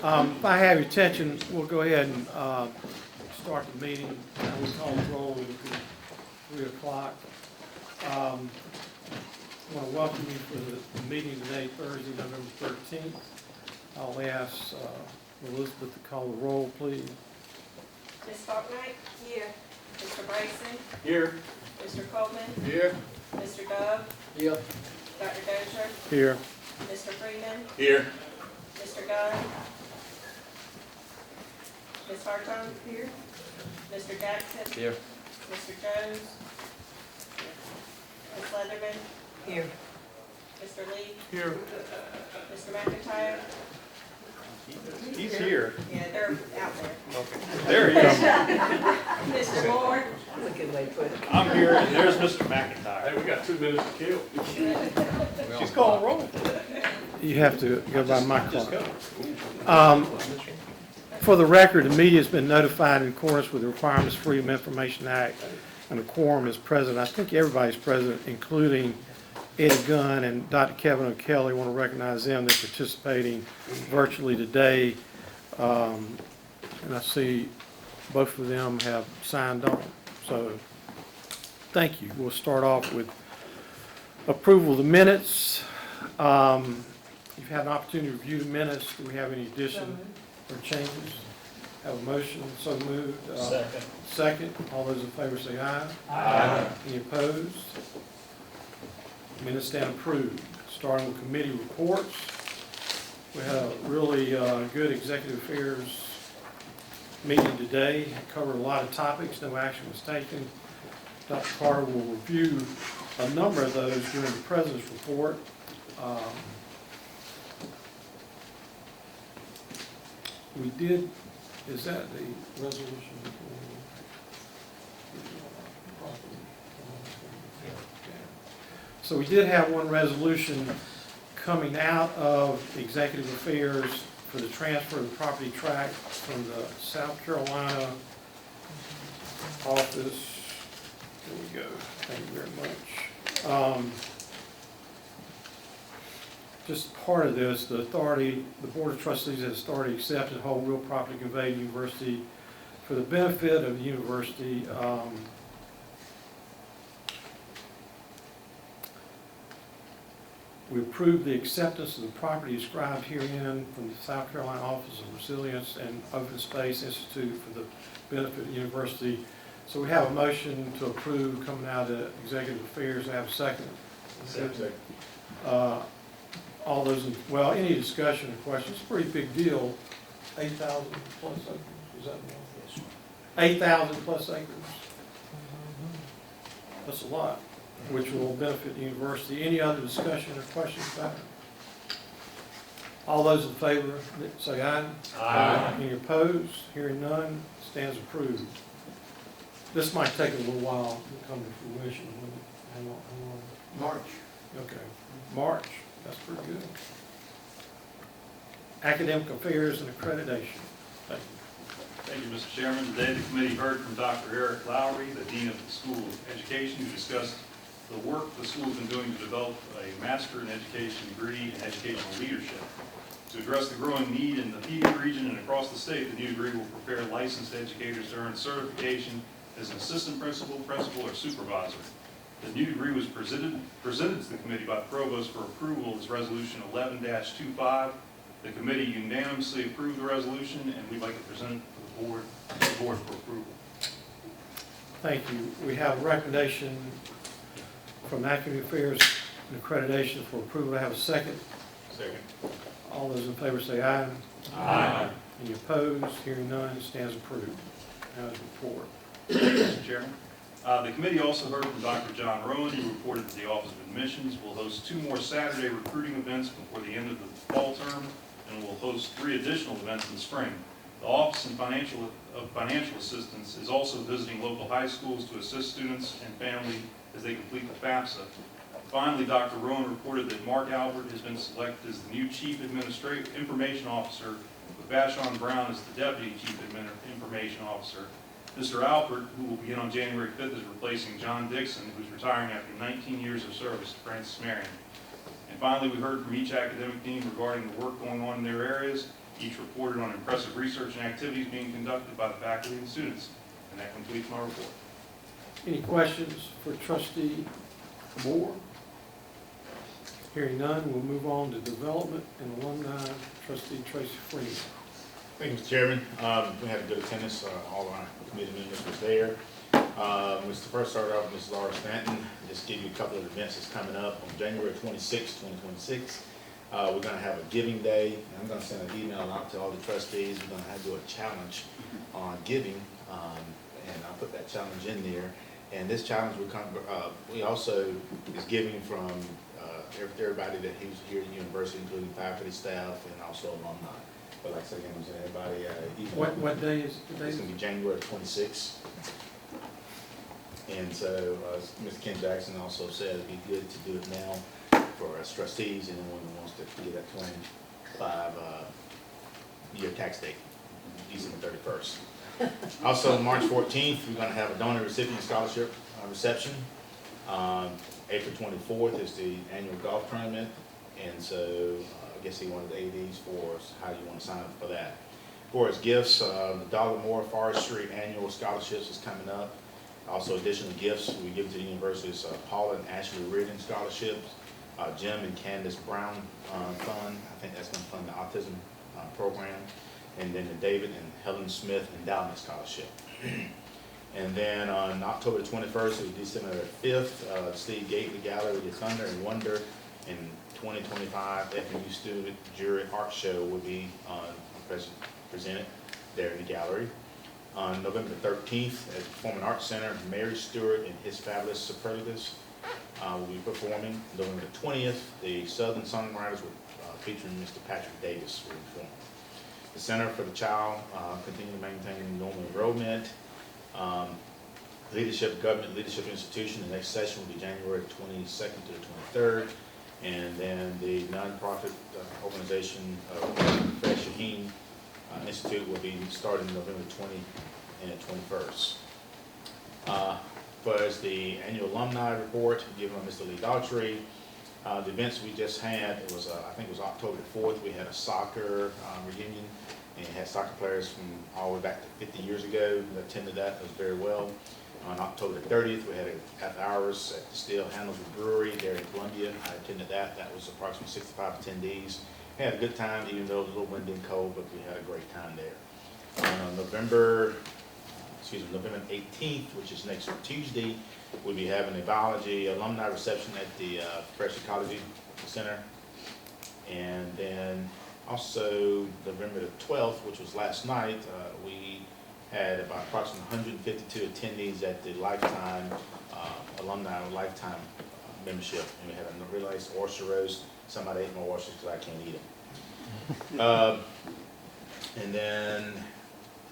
If I have your attention, we'll go ahead and start the meeting. We'll call the roll at 3 o'clock. I want to welcome you for the meeting today, Thursday, November 13th. I'll ask Elizabeth to call the roll, please. Ms. Faulknight? Here. Mr. Bryson? Here. Mr. Coleman? Here. Mr. Dove? Here. Dr. Dozier? Here. Mr. Freeman? Here. Mr. Gunn? Ms. Hartung? Here. Mr. Jackson? Here. Mr. Jones? Ms. Leatherman? Here. Mr. Lee? Here. Mr. McIntyre? He's here. Yeah, they're out there. Okay. There he is. Mr. Moore? That's a good way to put it. I'm here, and there's Mr. McIntyre. Hey, we got 2 minutes to kill. She's calling roll. You have to go by my Just clock. go. For the record, the media has been notified in accordance with the requirements of the Freedom of Information Act, and the quorum is present. I think everybody's present, including Eddie Gunn and Dr. Kevin O'Kelly. I want to recognize them. They're participating virtually today. And I see both of them have signed on. So thank you. We'll start off with approval of the minutes. You've had an opportunity to review the minutes. Do we have any addition or changes? Have a motion, so moved. Second. Second. All those in favor say aye. Aye. Any opposed? Minutes stand approved. Starting with committee reports. We had a really good executive affairs meeting today. It covered a lot of topics. No action was taken. Dr. Carter will review a number of those during the President's report. We did, is that the resolution? So we did have one resolution coming out of executive affairs for the transfer of the property tract from the South Carolina office. There we go. Thank you very much. Just part of this, the Board of Trustees has authority accepted whole real property conveyed to the university for the benefit of the university. We approved the acceptance of the property described herein from the South Carolina Office of Resilience and Open Space Institute for the benefit of the university. So we have a motion to approve coming out of executive affairs. I have a second. Second. All those, well, any discussion or questions? It's a pretty big deal. 8,000 plus acres, is that one? 8,000 plus acres. That's a lot, which will benefit the university. Any other discussion or questions about it? All those in favor, say aye. Aye. Any opposed? Hearing none, stands approved. This might take a little while to come to fruition. How long? March. Okay, March. That's pretty good. Academic affairs and accreditation. Thank you. Thank you, Mr. Chairman. Today, the committee heard from Dr. Eric Lowry, the Dean of the School of Education, who discussed the work the school has been doing to develop a Master in Education degree in educational leadership. To address the growing need in the Pee Dee region and across the state, the new degree will prepare licensed educators to earn certification as an assistant principal, or supervisor. The new degree was presented to the committee by the provost for approval as Resolution 11-25. The committee unanimously approved the resolution, and we'd like to present it to the board for approval. Thank you. We have a recommendation from Academic Affairs and Accreditation for approval. I have a second. Second. All those in favor say aye. Aye. Any opposed? Hearing none, stands approved. Now his report. Mr. Chairman. The committee also heard from Dr. John Rowan, who reported that the Office of Admissions will host 2 more Saturday recruiting events before the end of the fall term, and will host 3 additional events in the spring. The Office of Financial Assistance is also visiting local high schools to assist students and family as they complete the FAFSA. Finally, Dr. Rowan reported that Mark Albert has been selected as the new Chief Information Officer, with Vashon Brown as the Deputy Chief Information Officer. Mr. Albert, who will begin on January 5th, is replacing John Dixon, who's retiring after 19 years of service to Francis Marion. And finally, we heard from each academic team regarding the work going on in their areas. Each reported on impressive research and activities being conducted by the faculty and students. And that completes my report. Any questions for trustee Moore? Hearing none, we'll move on to development and alumni. Trustee Tracy Freeman. Thank you, Mr. Chairman. We had a good attendance. All our committee members was there. Mr. First started off with Ms. Laura Stanton. Just give you a couple of events that's coming up on January 26, 2026. We're going to have a giving day. And I'm going to send an email out to all the trustees. We're going to have to do a challenge on giving, and I'll put that challenge in there. And this challenge will come. We also is giving from everybody that who's here at the university, including faculty, staff, and also alumni. But like I said, I'm saying everybody. What day is the day? It's going to be January 26th. And so Mr. Ken Jackson also said it'd be good to do it now for us trustees, and anyone who wants to get that 25-year tax date, December 31st. Also, March 14th, we're going to have a donor recipient scholarship reception. April 24th is the annual golf tournament, and so I guess he wanted the ADs for us, how you want to sign up for that. For his gifts, the Dollar Forestry annual scholarships is coming up. Also, additional gifts we give to the universities: Paula and Ashley Reardon scholarships, Jim and Candace Brown fund. I think that's going to fund the autism program, and then the David and Helen Smith endowment scholarship. And then on October 21st to December 5th, Steve Gately Gallery, the Thunder and Wonder in 2025 FMU Student Jury Art Show will be presented there in the gallery. On November 13th at the Performing Arts Center, Mary Stewart and His Fabulous Superlatives will be performing. November 20th, the Southern Songwriters featuring Mr. Patrick Davis will perform. The Center for the Child continue to maintain normal enrollment. Government Leadership Institution, the next session will be January 22nd to the 23rd. And then the nonprofit organization Fred Shaheen Institute will be starting November 20 and 21st. As the annual alumni report given by Mr. Lee Daughtry, the events we just had, it was I think it was October 4th, we had a soccer reunion, and had soccer players from all the way back to 50 years ago that attended that. It was very well. On October 30th, we had a half hours at the Still Handles Brewery there in Columbia. I attended that. That was approximately 65 attendees. We had a good time, even though it was a little windy and cold, but we had a great time there. On November 18th, which is next Tuesday, we'll be having a biology alumni reception at the Fresh Ecology Center. And then also November the 12th, which was last night, we had about approximately 152 attendees at the Lifetime Alumni Lifetime membership. And we had a really nice oyster roast. Somebody ate my oysters because I can't eat them. And then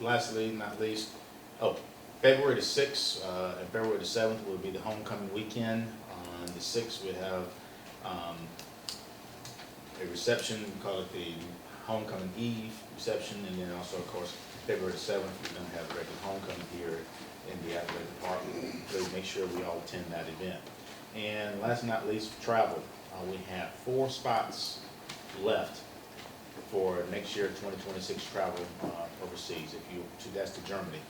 lastly, not least, February the 6th and February the 7th will be the homecoming weekend. On the 6th, we have a reception, we call it the Homecoming Eve reception, and then also, of course, February the 7th, we're going to have a regular homecoming here in the athletic department. Please make sure we all attend that event. And last but not least, travel. We have 4 spots left for next year 2026 travel overseas. That's to Germany.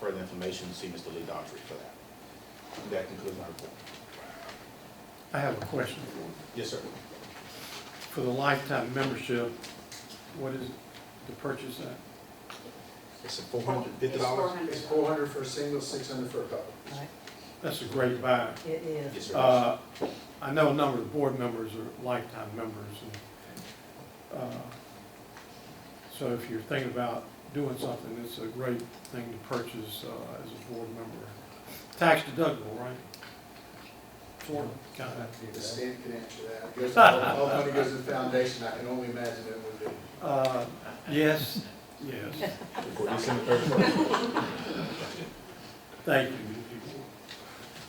Further information, see Mr. Lee Daughtry for that. And that concludes my report. I have a question for you. Yes, sir. For the lifetime membership, what is the purchase at? It's $450. It's 400 for a single, 600 for a couple. Right, That's a great buy. it is. Yes, sir. I know a number of the board members are lifetime members, and so if you're thinking about doing something, it's a great thing to purchase as a board member. Tax deductible, right? Sort of, kind of. The state can answer that. Because all money goes to the foundation, I can only imagine it would be. Yes, yes. For December 31st. Thank you.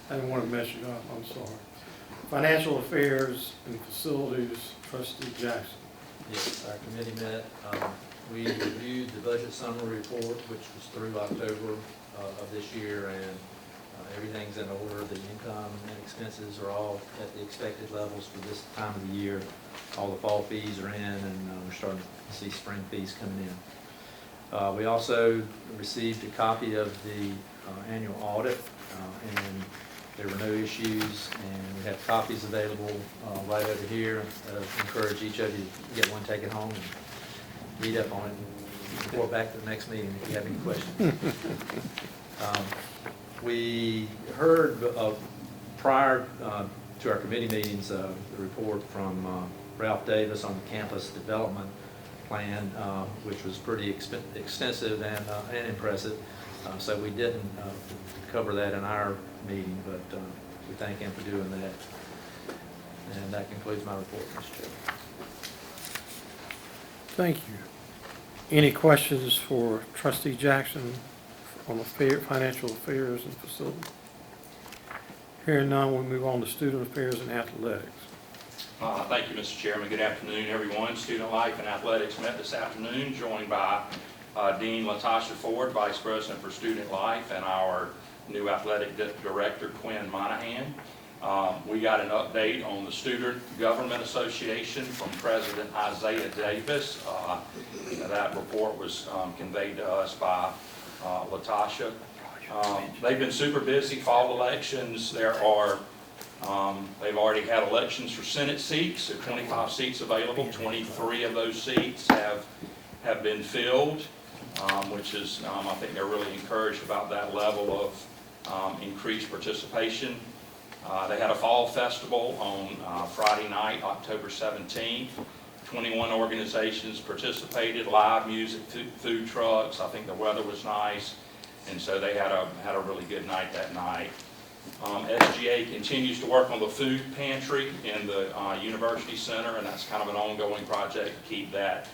I didn't want to mess you up, I'm sorry. Financial Affairs and Facilities, Trustee Jackson. Yes, our committee met. We reviewed the budget summary report, which was through October of this year, and Everything's in order, the income and expenses are all at the expected levels for this time of the year. All the fall fees are in, and we're starting to see spring fees coming in. We also received a copy of the annual audit, and there were no issues, and we have copies available right over here. Encourage each of you to get one, take it home, and read up on it, and report back to the next meeting if you have any questions. We heard prior to our committee meetings the report from Ralph Davis on the campus development plan, which was pretty extensive and impressive. So we didn't cover that in our meeting, but we thank him for doing that. And that concludes my report, Mr. Chairman. Thank you. Any questions for Trustee Jackson on the financial affairs and facility? Hearing none, we'll move on to student affairs and athletics. Thank you, Mr. Chairman. Good afternoon, everyone. Student Life and Athletics met this afternoon, joined by Dean Latasha Ford, Vice President for Student Life, and our new Athletic Director, Quinn Monahan. We got an update on the Student Government Association from President Isaiah Davis. That report was conveyed to us by Latasha. They've been super busy. Fall elections, they've already had elections for Senate seats. There are 25 seats available. 23 of those seats have been filled, which is, I think they're really encouraged about that level of increased participation. They had a fall festival on Friday night, October 17th. 21 organizations participated, live music, food trucks. I think the weather was nice, and so they had a really good night that night. SGA continues to work on the food pantry in the University Center, and that's kind of an ongoing project to keep that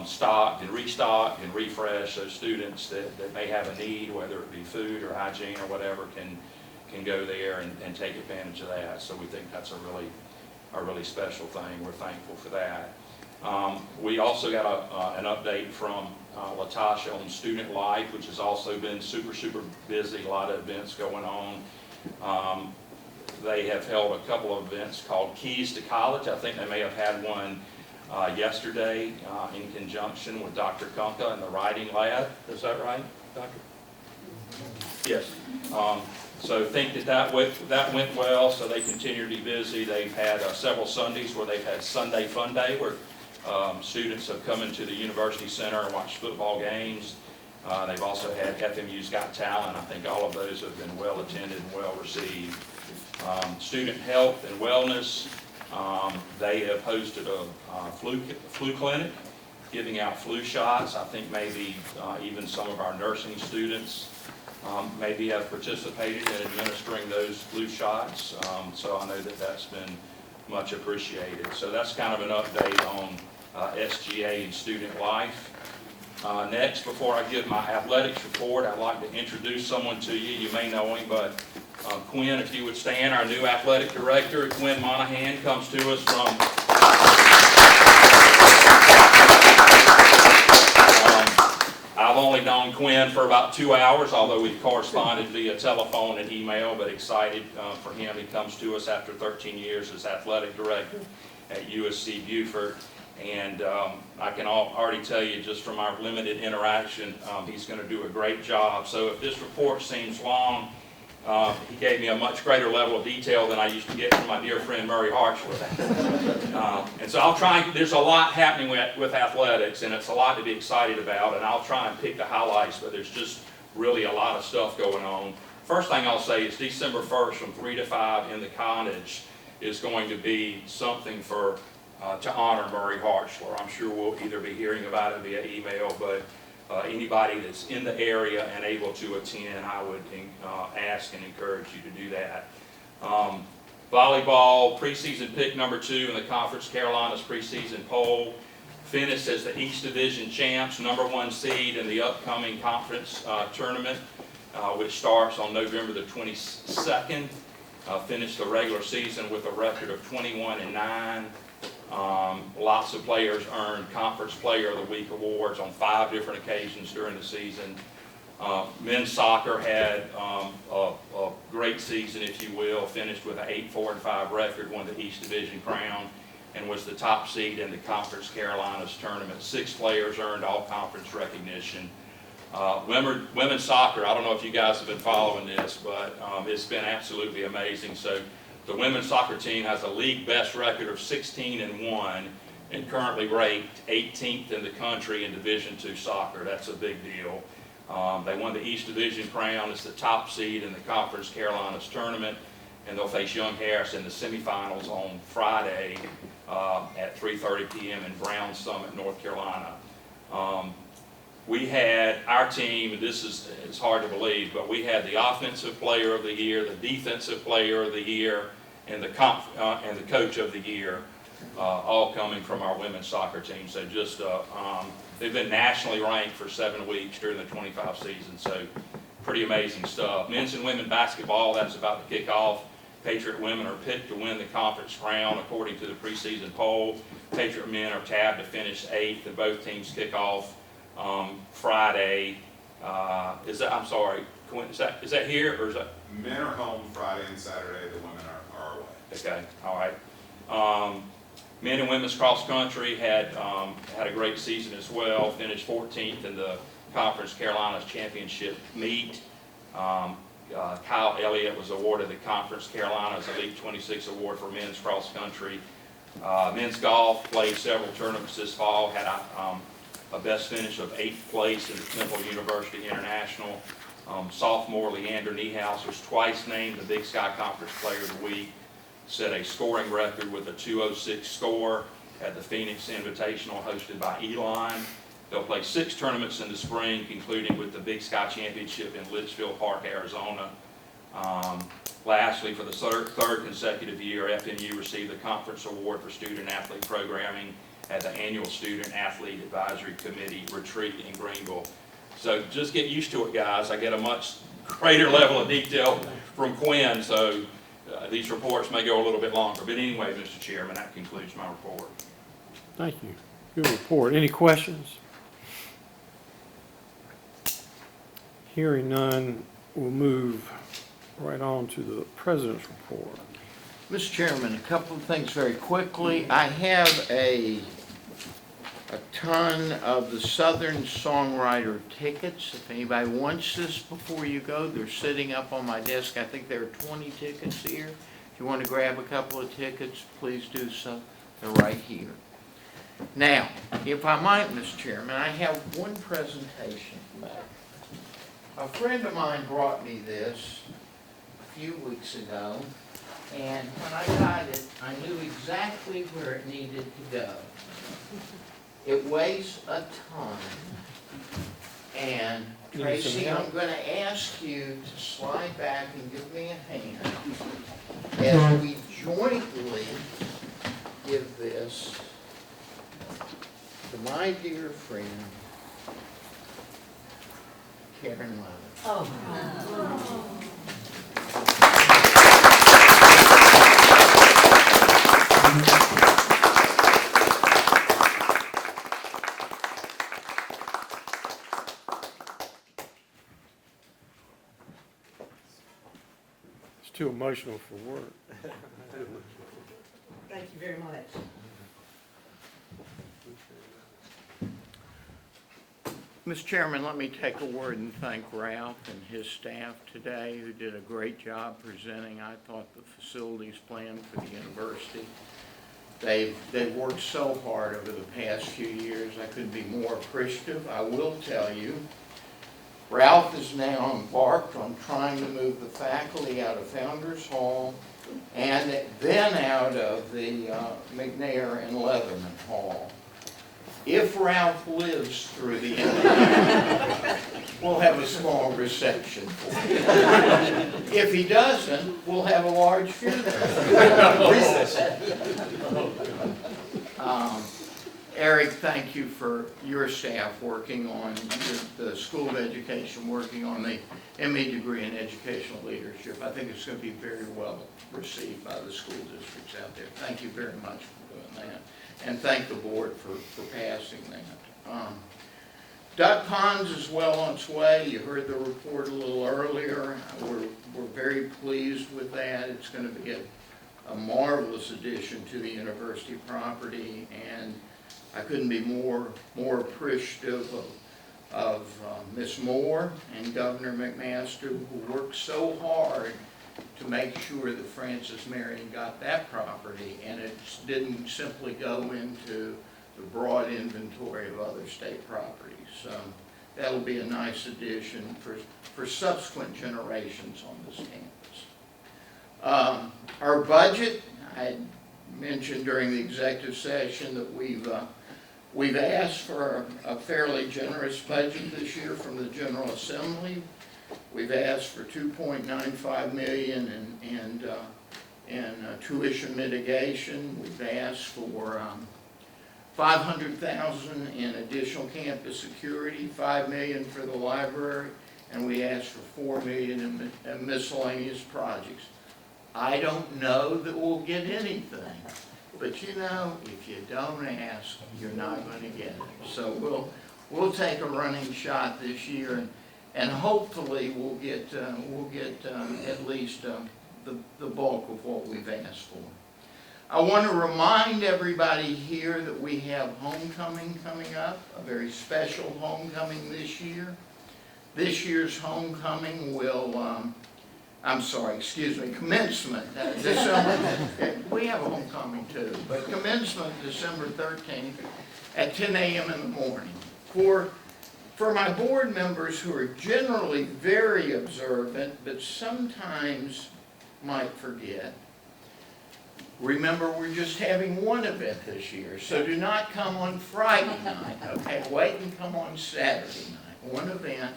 stocked and restocked and refreshed, so students that may have a need, whether it be food or hygiene or whatever, can go there and take advantage of that. So we think that's a really special thing. We're thankful for that. We also got an update from Latasha on Student Life, which has also been super busy, a lot of events going on. They have held a couple of events called Keys to College. I think they may have had one yesterday in conjunction with Dr. Kunka and the Writing Lab. Is that right, Doctor? Yes. So think that went well, so they continue to be busy. They've had several Sundays where they've had Sunday Fun Day, where students have come into the University Center and watched football games. They've also had FMU's Got Talent. I think all of those have been well attended and well received. Student health and wellness, they have hosted a flu clinic, giving out flu shots. I think maybe even some of our nursing students maybe have participated in administering those flu shots. So I know that that's been much appreciated. So that's kind of an update on SGA and Student Life. Next, before I give my athletics report, I'd like to introduce someone to you. You may know him, but Quinn, if you would stand, our new athletic director, Quinn Monahan, comes to us from I've only known Quinn for about 2 hours, although we've corresponded via telephone and email, but excited for him. He comes to us after 13 years as athletic director at USC Beaufort. And I can already tell you, just from our limited interaction, he's going to do a great job. So if this report seems long, he gave me a much greater level of detail than I used to get from my dear friend Murray Hartsworth. And so I'll try, there's a lot happening with athletics, and it's a lot to be excited about, and I'll try and pick the highlights, but there's just really a lot of stuff going on. First thing I'll say is December 1st from 3 to 5 in the Cottage is going to be something for to honor Murray Hartsler. I'm sure we'll either be hearing about it via email, but anybody that's in the area and able to attend, I would ask and encourage you to do that. Volleyball, preseason pick number 2 in the Conference Carolinas preseason poll, finished as the East Division champs, number 1 seed in the upcoming conference tournament, which starts on November the 22nd. Finished the regular season with a record of 21-9. Lots of players earned Conference Player of the Week awards on 5 different occasions during the season. Men's soccer had a great season, if you will, finished with an 8-4-5 record, won the East Division crown, and was the top seed in the Conference Carolinas tournament. 6 players earned all conference recognition. Women's soccer, I don't know if you guys have been following this, but it's been absolutely amazing. So the women's soccer team has a league best record of 16-1 and currently ranked 18th in the country in Division II soccer. That's a big deal. They won the East Division crown. It's the top seed in the Conference Carolinas tournament, and they'll face Young Harris in the semifinals on Friday at 3:30 p.m. in Brown Summit, North Carolina. We had our team, and it's hard to believe, but we had the offensive player of the year, the defensive player of the year, and the coach of the year, all coming from our women's soccer team. So just they've been nationally ranked for 7 weeks during the 25 season, so pretty amazing stuff. Men's and women's basketball, that's about to kick off. Patriot women are picked to win the conference crown according to the preseason poll. Patriot men are tabbed to finish 8th, and both teams kick off Friday. Is that here, or is that? Men are home Friday and Saturday, the women are away. Okay, all right. Men and women's cross country had a great season as well. Finished 14th in the Conference Carolinas Championship meet. Kyle Elliott was awarded the Conference Carolinas Elite 26 Award for men's cross country. Men's golf played several tournaments this fall. Had a best finish of 8th place in the Temple University International. Sophomore Leander Niehaus was twice named the Big Sky Conference Player of the Week. Set a scoring record with a 206 score at the Phoenix Invitational hosted by Elon. They'll play 6 tournaments in the spring, concluding with the Big Sky Championship in Litchfield Park, Arizona. Lastly, for the third consecutive year, FMU received the Conference Award for Student Athlete Programming at the annual Student Athlete Advisory Committee retreat in Greenville. So just get used to it, guys. I get a much greater level of detail from Quinn, so these reports may go a little bit longer. But anyway, Mr. Chairman, that concludes my report. Thank you. Good report. Any questions? Hearing none, we'll move right on to the President's report. Mr. Chairman, a couple of things very quickly. I have a ton of the Southern Songwriter tickets. If anybody wants this before you go, they're sitting up on my desk. I think there are 20 tickets here. If you want to grab a couple of tickets, please do so. They're right here. Now, if I might, Mr. Chairman, I have one presentation to make. A friend of mine brought me this a few weeks ago, and when I got it, I knew exactly where it needed to go. It weighs a ton, and Tracy, I'm going to ask you to slide back and give me a hand as we jointly give this to my dear friend, Karen Lemon. Oh. It's too emotional for work. Thank you very much. Mr. Chairman, let me take a word and thank Ralph and his staff today, who did a great job presenting, I thought, the facilities plan for the university. They've worked so hard over the past few years. I couldn't be more appreciative. I will tell you, Ralph is now embarked on trying to move the faculty out of Founders Hall and then out of the McNair and Lebanon Hall. If Ralph lives through the end of the year, we'll have a small reception for him. If he doesn't, we'll have a large funeral. Eric, thank you for your staff working on the School of Education, working on the ME degree in educational leadership. I think it's going to be very well received by the school districts out there. Thank you very much for doing that. And thank the board for passing that. Duck Pond is well on its way. You heard the report a little earlier. We're very pleased with that. It's going to be a marvelous addition to the university property, and I couldn't be more appreciative of Ms. Moore and Governor McMaster, who worked so hard to make sure that Francis Marion got that property, and it didn't simply go into the broad inventory of other state properties. That'll be a nice addition for subsequent generations on this campus. Our budget, I mentioned during the executive session that we've asked for a fairly generous budget this year from the General Assembly. We've asked for $2.95 million in tuition mitigation. We've asked for $500,000 in additional campus security, $5 million for the library, and we asked for $4 million in miscellaneous projects. I don't know that we'll get anything, but you know, if you don't ask, you're not going to get it. So we'll take a running shot this year, and hopefully we'll get at least the bulk of what we've asked for. I want to remind everybody here that we have homecoming coming up, a very special homecoming this year. This year's homecoming will, commencement, December, we have a homecoming too, but commencement December 13th at 10 a.m. in the morning. For my board members who are generally very observant, but sometimes might forget, remember, we're just having one event this year, so do not come on Friday night, okay? Wait and come on Saturday night, one event,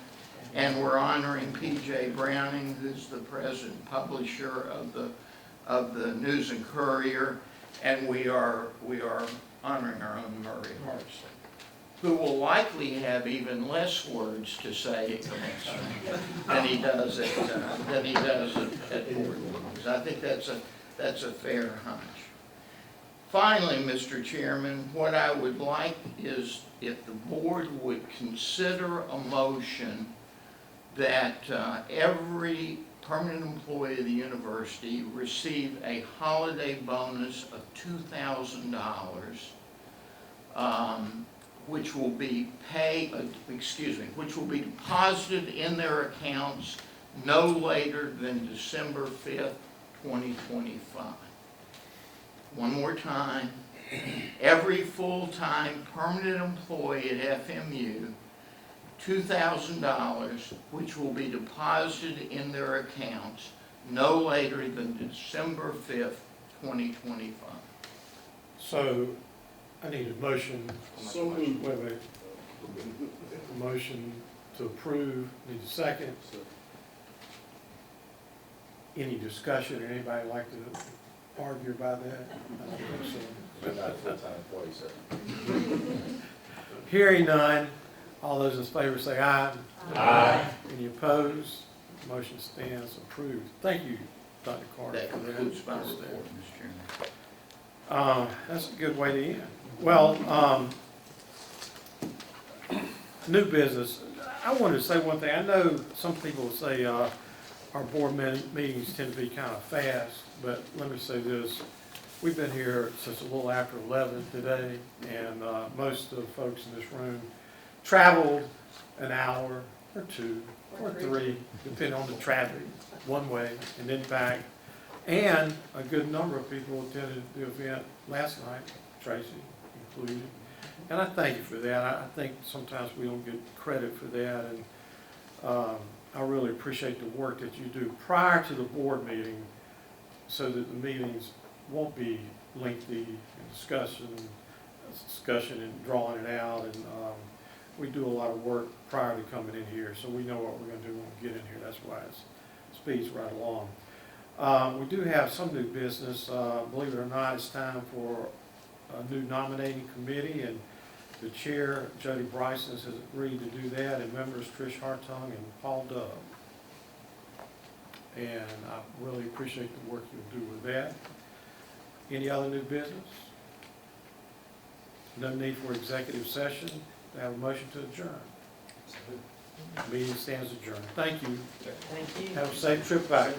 and we're honoring P.J. Browning, who's the present publisher of the News and Courier, and we are honoring our own Murray Hartzell, who will likely have even less words to say at commencement than he does at board meetings. I think that's a fair hunch. Finally, Mr. Chairman, what I would like is if the board would consider a motion that every permanent employee of the university receive a holiday bonus of $2,000, which will be which will be deposited in their accounts no later than December 5th, 2025. One more time, every full-time permanent employee at FMU, $2,000, which will be deposited in their accounts no later than December 5th, 2025. So I need a motion. So moved. Wait. A motion to approve, need a second. Any discussion, or anybody like to argue about that? I don't think so. We're not a full-time employee, sir. Hearing none, all those in favor say aye. Aye. Any opposed? Motion stands approved. Thank you, Dr. Carter. That for concludes my report, Mr. Chairman. That's a good way to end. Well, new business. I wanted to say one thing. I know some people say our board meetings tend to be kind of fast, but let me say this. We've been here since a little after 11 today, and most of the folks in this room traveled an hour or two or three, depending on the traffic, one way and then back. And a good number of people attended the event last night, Tracy included. And I thank you for that. I think sometimes we don't get credit for that, and I really appreciate the work that you do prior to the board meeting so that the meetings won't be lengthy and discussion and drawing it out. And we do a lot of work prior to coming in here, so we know what we're going to do when we get in here. That's why it speeds right along. We do have some new business. Believe it or not, it's time for a new nominating committee, and the chair, Jody Bryson, has agreed to do that, and members Trish Hartung and Paul Dove. And I really appreciate the work you'll do with that. Any other new business? No need for executive session. Do I have a motion to adjourn? Meeting stands adjourned. Thank you. Thank you. Have a safe trip back.